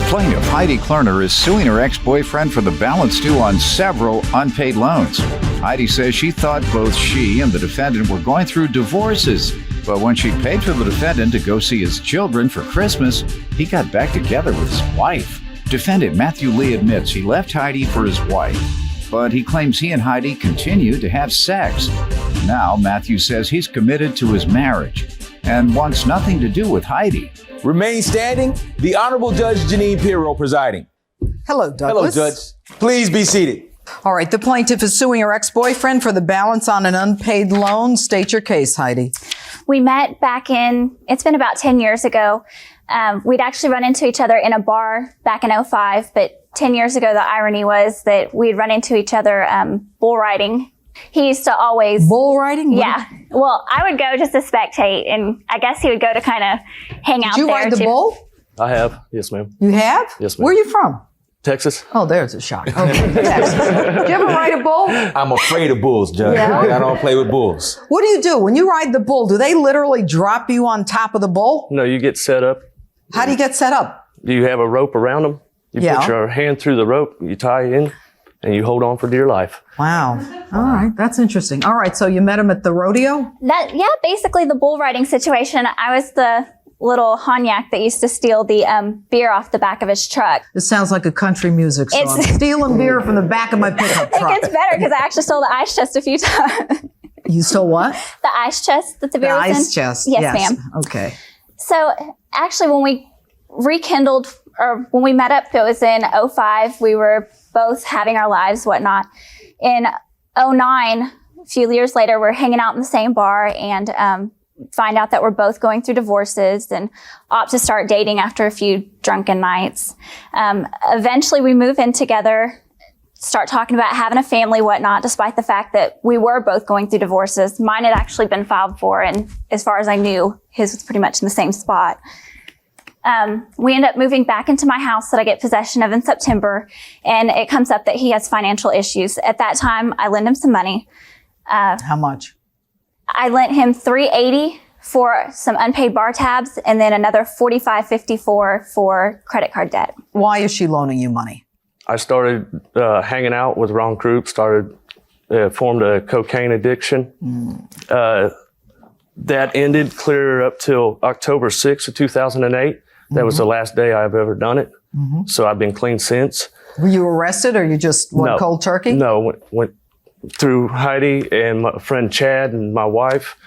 Plaintiff Heidi Klerner is suing her ex-boyfriend for the balance due on several unpaid loans. Heidi says she thought both she and the defendant were going through divorces, but when she paid for the defendant to go see his children for Christmas, he got back together with his wife. Defendant Matthew Lee admits he left Heidi for his wife, but he claims he and Heidi continued to have sex. Now, Matthew says he's committed to his marriage and wants nothing to do with Heidi. Remain standing, the Honorable Judge Jeanine Pirro presiding. Hello, Douglas. Hello, Judge. Please be seated. All right, the plaintiff is suing her ex-boyfriend for the balance on an unpaid loan. State your case, Heidi. We met it's been about 10 years ago. We'd actually run into each other in a bar back in 2005, but 10 years ago, the irony was that we'd run into each other bull riding. He used to always... Bull riding? Yeah. Well, I would go just to spectate, and I guess he would go to kind of hang out there. Did you ride the bull? I have. Yes, ma'am. You have? Yes, ma'am. Where are you from? Texas. Oh, there's a shock. Okay, Texas. Did you ever ride a bull? I'm afraid of bulls, Judge. Yeah? I don't play with bulls. What do you do? When you ride the bull, do they literally drop you on top of the bull? No, you get set up. How do you get set up? You have a rope around them. You put your hand through the rope, you tie it in, and you hold on for dear life. Wow. All right. That's interesting. All right. So you met him at the rodeo? Basically the bull riding situation. I was the little Honyak that used to steal the beer off the back of his truck. This sounds like a country music song. Stealing beer from the back of my pickup truck. It gets better because I actually stole the ice chest a few times. You stole what? The ice chest that the beer was in. The ice chest. Yes, ma'am. Okay. So actually when we rekindled, or when we met up, it was in 2005. We were both having our lives, whatnot. In 2009, a few years later, we're hanging out in the same bar and find out that we're both going through divorces and opt to start dating after a few drunken nights. Eventually, we move in together, start talking about having a family, whatnot, despite the fact that we were both going through divorces. Mine had actually been filed for, and as far as I knew, his was pretty much in the same spot. We end up moving back into my house that I get possession of in September, and it comes up that he has financial issues. At that time, I lend him some money. How much? I lent him $380 for some unpaid bar tabs, and then another $45.54 for credit card debt. Why is she loaning you money? I started hanging out with wrong group, formed a cocaine addiction. That ended clear up till October 6th of 2008. That was the last day I've ever done it. So I've been clean since. Were you arrested or you just went cold turkey? No, went through Heidi and my friend Chad and my wife.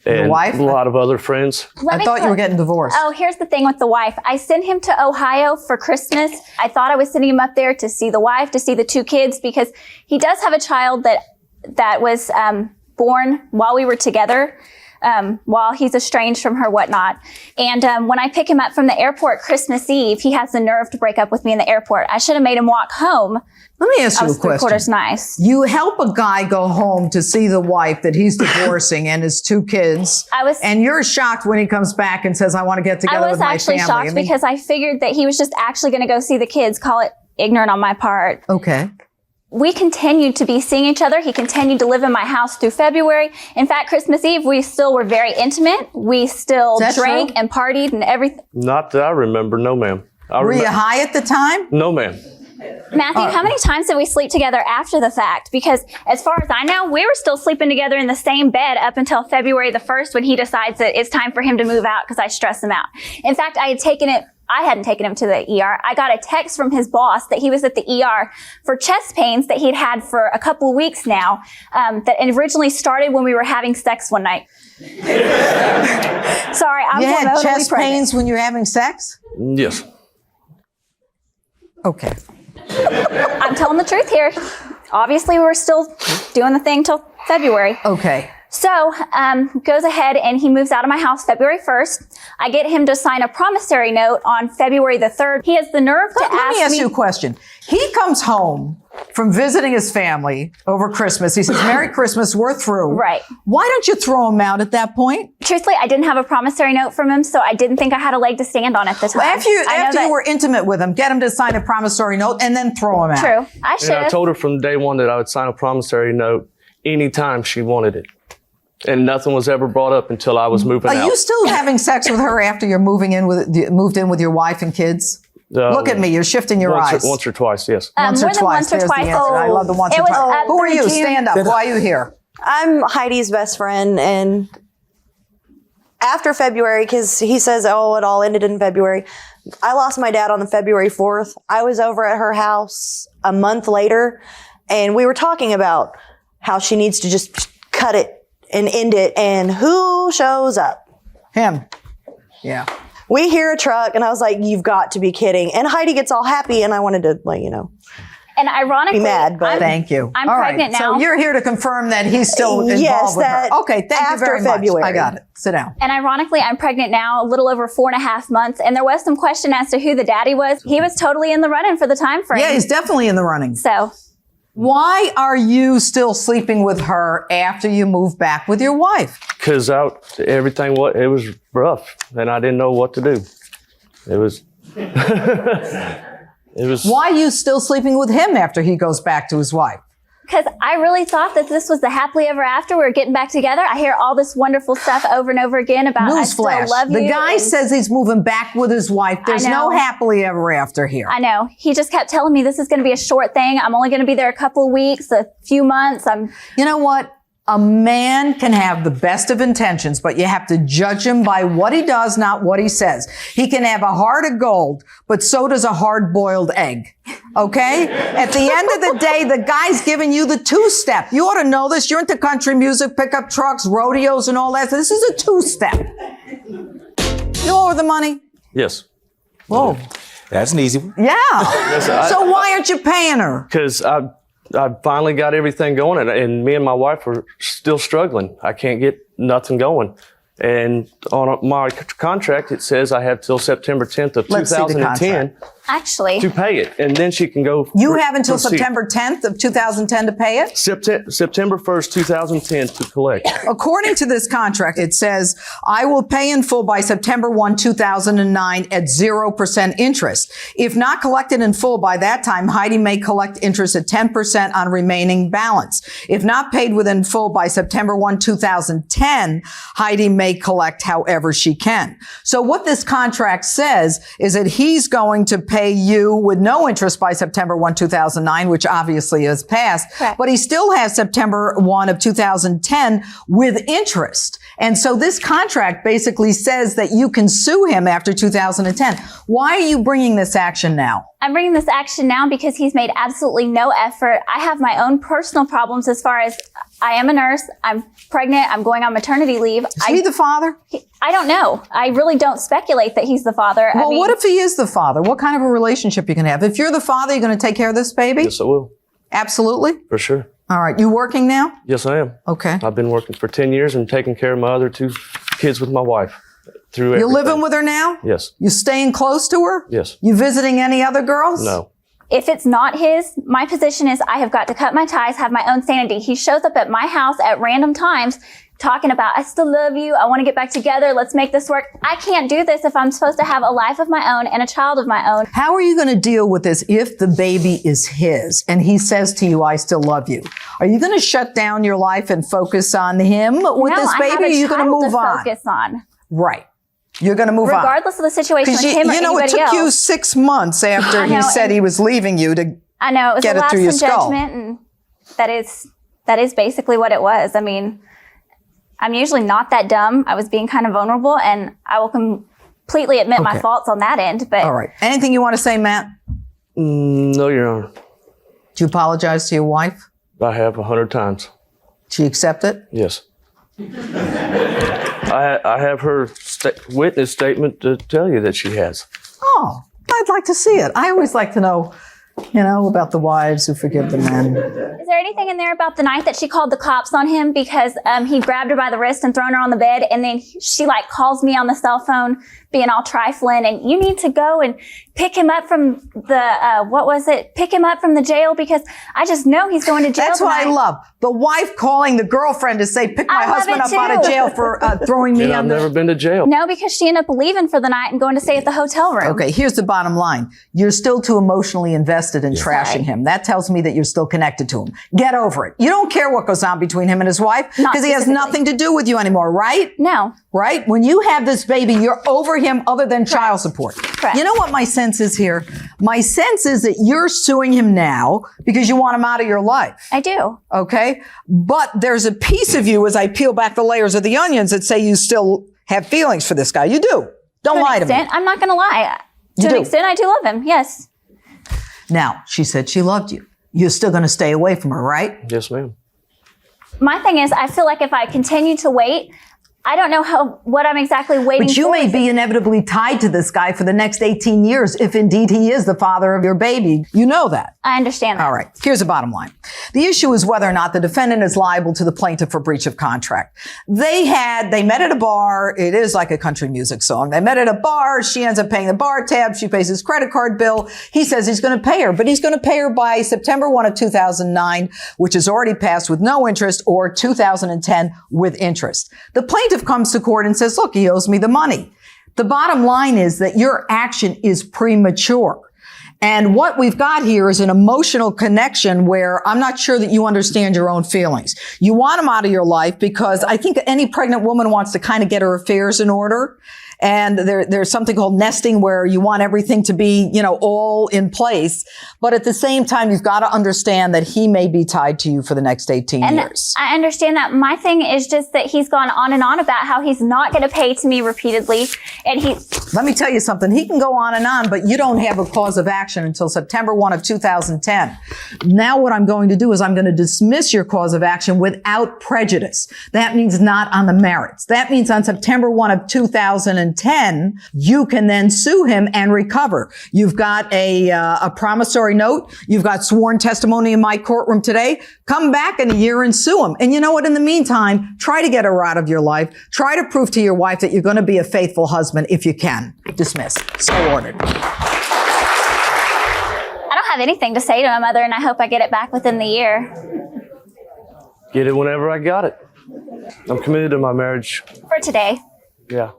And wife? A lot of other friends. I thought you were getting divorced. Oh, here's the thing with the wife. I sent him to Ohio for Christmas. I thought I was sending him up there to see the wife, to see the two kids, because he does have a child that was born while we were together. While he's estranged from her, whatnot. And when I pick him up from the airport Christmas Eve, he has the nerve to break up with me in the airport. I should have made him walk home. Let me ask you a question. 3/4 nice. You help a guy go home to see the wife that he's divorcing and his two kids. And you're shocked when he comes back and says, I want to get together with my family. I was actually shocked because I figured that he was just actually going to go see the kids. Call it ignorant on my part. Okay. We continued to be seeing each other. He continued to live in my house through February. In fact, Christmas Eve, we still were very intimate. We still drank and partied and everything. Not that I remember, no ma'am. Were you high at the time? No ma'am. Matthew, how many times did we sleep together after the fact? Because as far as I know, we were still sleeping together in the same bed up until February the 1st when he decides that it's time for him to move out because I stress him out. In fact, I hadn't taken him to the ER. I got a text from his boss that he was at the ER for chest pains that he'd had for a couple of weeks now, that originally started when we were having sex one night. Sorry, I'm You had hormonally chest pregnant. pains when you were having sex? Yes. Okay. I'm telling the truth here. Obviously, we were still doing the thing till February. Okay. So, goes ahead and he moves out of my house February 1st. I get him to sign a promissory note on February the 3rd. He has the nerve to ask me. Let me ask you a question. He comes home from visiting his family over Christmas. He says, Merry Christmas, we're through. Right. Why don't you throw him out at that point? Truthfully, I didn't have a promissory note from him, so I didn't think I had a leg to stand on at the time. Well, after you were intimate with him, get him to sign a promissory note and then throw him out. True. I should have. I told her from day one that I would sign a promissory note anytime she wanted it. And nothing was ever brought up until I was moving out. Are you still having sex with her after you're moved in with your wife and kids? Look at me. You're shifting your eyes. Once or twice, yes. Once or more than twice. once or There's the twice. answer. I love the once It or was twice. up Who are through you? June. Stand up. Why are you here? I'm Heidi's best friend, and after February, because he says, oh, it all ended in February. I lost my dad on the February 4th. I was over at her house a month later, and we were talking about how she needs to just cut it and end it, and who shows up? Him. Yeah. We hear a truck, and I was like, you've got to be kidding. And Heidi gets all happy, and I wanted to, And ironically, be mad, but thank you. I'm All pregnant right. now. So you're here to confirm that he's still involved Yes, with her. that Okay, thank you very after February. much. I got it. Sit down. And ironically, I'm pregnant now, a little over 4.5 months. And there was some question as to who the daddy was. He was totally in the running for the time frame. Yeah, he's definitely in the running. So Why are you still sleeping with her after you move back with your wife? Because everything it was rough, and I didn't know what to do. It was. It was. Why are you still sleeping with him after he goes back to his wife? because I really thought that this was the happily ever after. We were getting back together. I hear all this wonderful stuff over and over again about I still Newsflash. love you. The guy says he's moving back with his wife. There's no happily ever after here. I know. He just kept telling me this is going to be a short thing. I'm only going to be there a couple of weeks, a few months. You know what? A man can have the best of intentions, but you have to judge him by what he does, not what he says. He can have a heart of gold, but so does a hard-boiled egg. Okay? At the end of the day, the guy's giving you the two-step. You ought to know this. You're into country music, pickup trucks, rodeos, and all that. This is a two-step. You owe her the money? Yes. Whoa. That's an easy one. Yeah. So why aren't you paying her? Because I finally got everything going, and me and my wife were still struggling. I can't get nothing going. And on my contract, it says I have till September 10th of Let's see the 2010 actually. to pay it, and then she can go. You have until proceed. September 10th of 2010 to pay it? September 1st, 2010 to collect. According to this contract, it says, I will pay in full by September 1, 2009 at 0% interest. If not collected in full by that time, Heidi may collect interest at 10% on remaining balance. If not paid within full by September 1, 2010, Heidi may collect however she can. So what this contract says is that he's going to pay you with no interest by September 1, 2009, which obviously has passed, Correct. but he still has September 1 of 2010 with interest. And so this contract basically says that you can sue him after 2010. Why are you bringing this action now? I'm bringing this action now because he's made absolutely no effort. I have my own personal problems as far as I am a nurse. I'm pregnant. I'm going on maternity leave. Is he the father? I don't know. I really don't speculate that he's the father. Well, what if he is the father? What kind of a relationship you can have? If you're the father, you're going to take care of this baby? Yes, I will. Absolutely. For sure. All right. You working now? Yes, I am. Okay. I've been working for 10 years and taking care of my other 2 kids with my wife through You everything. living with her now? Yes. You staying close to her? Yes. You visiting any other girls? No. If it's not his, my position is I have got to cut my ties, have my own sanity. He shows up at my house at random times talking about, I still love you. I want to get back together. Let's make this work. I can't do this if I'm supposed to have a life of my own and a child of my own. How are you going to deal with this if the baby is his and he says to you, I still love you? Are you going to shut down your life and focus on him with this baby? Or are you going to move on? Focus on. Right. You're going to move on. Regardless of the situation with Because him or you know, it anybody took you else. 6 months after I know, he said he was leaving you to I know it was get a it lapse through your in skull. judgment, and that is basically what it was. I mean, I'm usually not that dumb. I was being kind of vulnerable, and I will completely admit my faults on that end. But All right. Anything you want to say, Matt? No, Your Honor. Do you apologize to your wife? I have 100 times. She accept it? Yes. I have her witness statement to tell you that she has. Oh, I'd like to see it. I always like to know, about the wives who forgive the men. is there anything in there about the night that she called the cops on him because he grabbed her by the wrist and thrown her on the bed, and then she calls me on the cell phone being all trifling, and you need to go and pick him up from the pick him up from the jail because I just know he's going to jail. That's what I tonight. love. The wife calling the girlfriend to say, pick my I love husband it up out of too. jail for throwing me And on I've the... never been to jail. No, because she ended up leaving for the night and going to stay at the hotel room. Okay, here's the bottom line. You're still too emotionally invested in trashing him. That tells me that you're still connected to him. Get over it. You don't care what goes on between him and his wife Not because he has specifically. nothing to do with you anymore, right? No. Right? When you have this baby, you're over him other than child support. Correct. You know what my sense is here? My sense is that you're suing him now because you want him out of your life. I do. Okay? But there's a piece of you, as I peel back the layers of the onions, that say you still have feelings for this guy. You do. Don't lie to me. I'm not going to lie. You To do. an extent, I do love him. Yes. Now, she said she loved you. You're still going to stay away from her, right? Yes, ma'am. My thing is, I feel like if I continue to wait, I don't know what I'm exactly waiting for. But you may be inevitably tied to this guy for the next 18 years, if indeed he is the father of your baby. You know that. I understand that. All right. Here's the bottom line. The issue is whether or not the defendant is liable to the plaintiff for breach of contract. They met at a bar. It is like a country music song. They met at a bar. She ends up paying the bar tab. She pays his credit card bill. He says he's going to pay her, but he's going to pay her by September 1 of 2009, which is already passed with no interest, or 2010 with interest. The plaintiff comes to court and says, look, he owes me the money. The bottom line is that your action is premature. And what we've got here is an emotional connection where I'm not sure that you understand your own feelings. You want him out of your life because I think any pregnant woman wants to kind of get her affairs in order. And there's something called nesting where you want everything to be, all in place. But at the same time, you've got to understand that he may be tied to you for the next 18 years. I understand that. My thing is just that he's gone on and on about how he's not going to pay to me repeatedly. And Let me tell you something. He can go on and on, but you don't have a cause of action until September 1 of 2010. Now what I'm going to do is I'm going to dismiss your cause of action without prejudice. That means not on the merits. That means on September 1 of 2010, you can then sue him and recover. You've got a promissory note. You've got sworn testimony in my courtroom today. Come back in a year and sue him. And you know what? In the meantime, try to get her out of your life. Try to prove to your wife that you're going to be a faithful husband if you can. Dismiss. So ordered. I don't have anything to say to my mother, and I hope I get it back within the year. Get it whenever I got it. I'm committed to my marriage. For today. Yeah.